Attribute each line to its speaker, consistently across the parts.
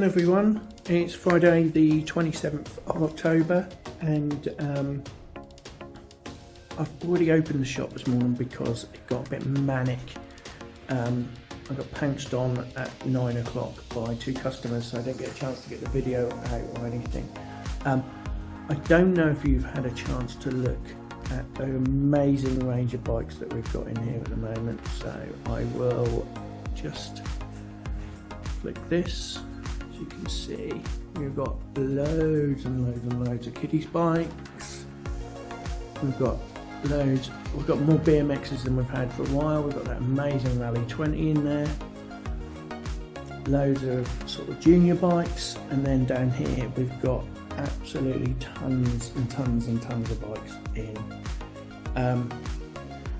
Speaker 1: on everyone, it's Friday the 27th of October and I've already opened the shop this morning because it got a bit manic. I got pounced on at 9 o'clock by two customers, so I didn't get a chance to get the video out or anything. I don't know if you've had a chance to look at the amazing range of bikes that we've got in here at the moment, so I will just flick this. As you can see, we've got loads and loads and loads of kiddies bikes. We've got loads. We've got more BMXs than we've had for a while. We've got that amazing Rally 20 in there. Loads of sort of junior bikes, and then down here we've got absolutely tons and tons and tons of bikes in,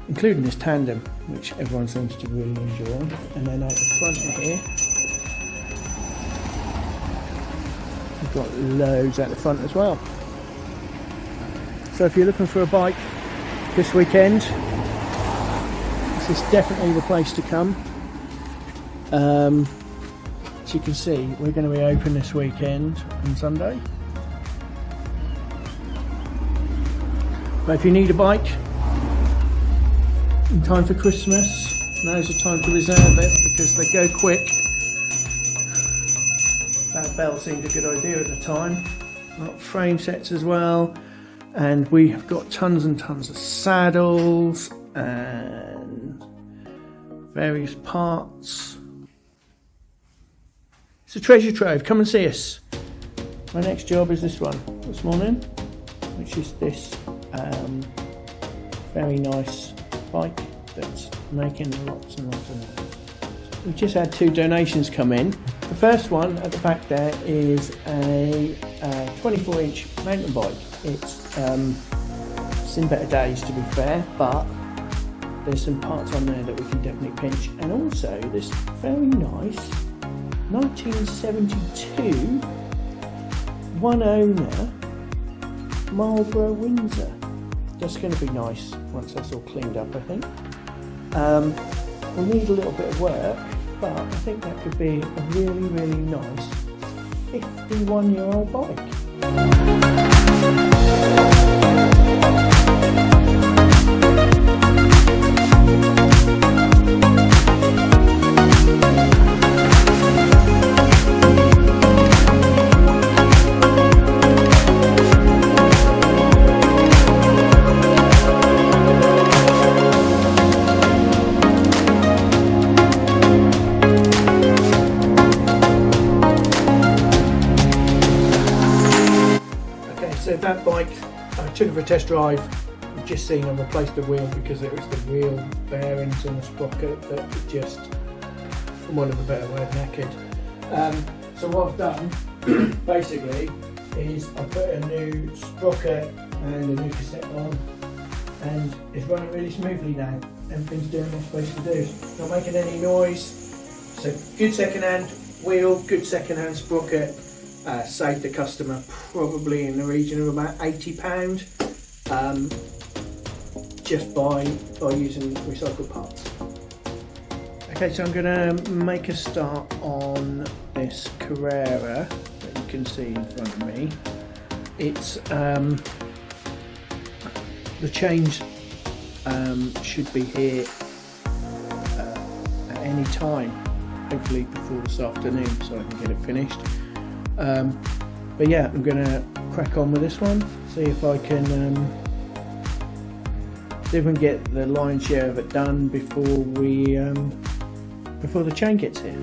Speaker 1: including this tandem, which everyone seems to really enjoy. And then out the front of here, we've got loads at the front as well. So if you're looking for a bike this weekend, this is definitely the place to come. As you can see, we're going to be open this weekend on Sunday. But if you need a bike in time for Christmas, now's the time to reserve it because they go quick. That bell seemed a good idea at the time. Got frame sets as well, and we have got tons and tons of saddles and various parts. It's a treasure trove. Come and see us. My next job is this one this morning, which is this very nice bike that's making lots and lots of noise. We've just had two donations come in. The first one at the back there is a 24-inch mountain bike. It's in better days, to be fair, but there's some parts on there that we can definitely pinch. And also this very nice 1972 one owner Marlboro Windsor. That's going to be nice once that's all cleaned up, I think. We'll need a little bit of work, but I think that could be a really, really nice 51-year-old bike. So that bike, I took it for a test drive. You've just seen I replaced the wheel because it was the wheel bearings and the sprocket that were just, for want of a better word, knackered. So what I've done, basically, is I put a new sprocket and a new cassette on, and it's running really smoothly now. Everything's doing what it's supposed to do. Not making any noise. So good second-hand wheel, good second-hand sprocket. Saved the customer probably in the region of about £80 just by using recycled parts. Okay, so I'm going to make a start on this Carrera that you can see in front of me. It's the chains should be here at any time, hopefully before this afternoon, so I can get it finished. But yeah, I'm going to crack on with this one, see if I can get the lion's share of it done before the chain gets here.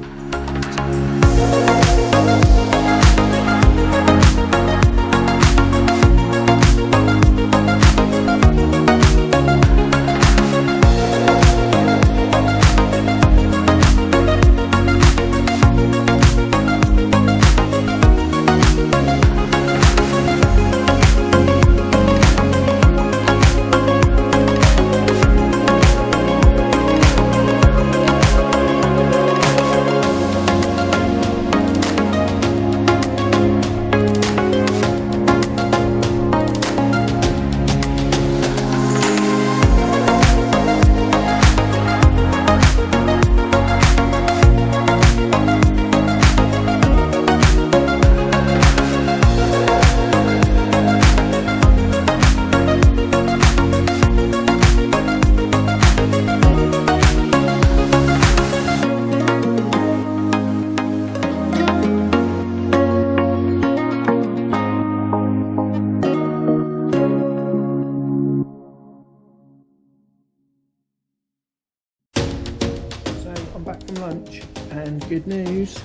Speaker 1: back from lunch, and good news,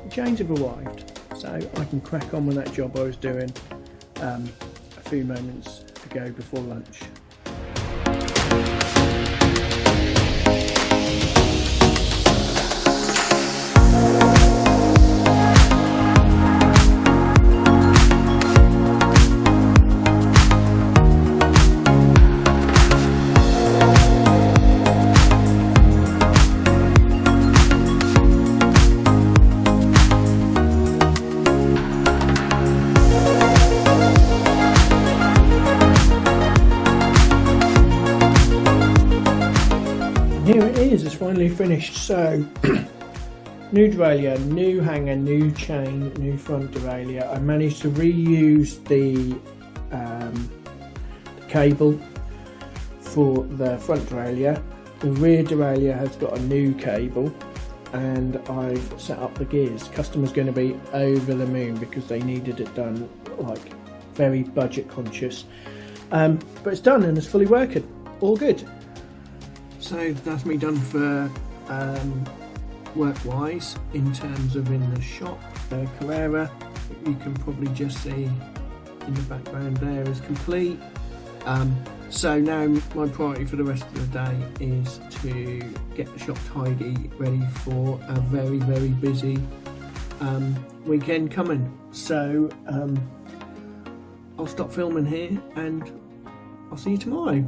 Speaker 1: the chains have arrived, so I can crack on with that job I was doing a few moments ago before lunch. Here it is, it's finally finished. So new derailleur, new hanger, new chain, new front derailleur. I managed to reuse the cable for the front derailleur. The rear derailleur has got a new cable, and I've set up the gears. Customer's going to be over the moon because they needed it done, like very budget conscious. But it's done and it's fully working, all good. So that's me done for work-wise. In terms of in the shop, the Carrera, you can probably just see in the background there, is complete. So now my priority for the rest of the day is to get the shop tidy, ready for a very, very busy weekend coming. So I'll stop filming here and I'll see you tomorrow.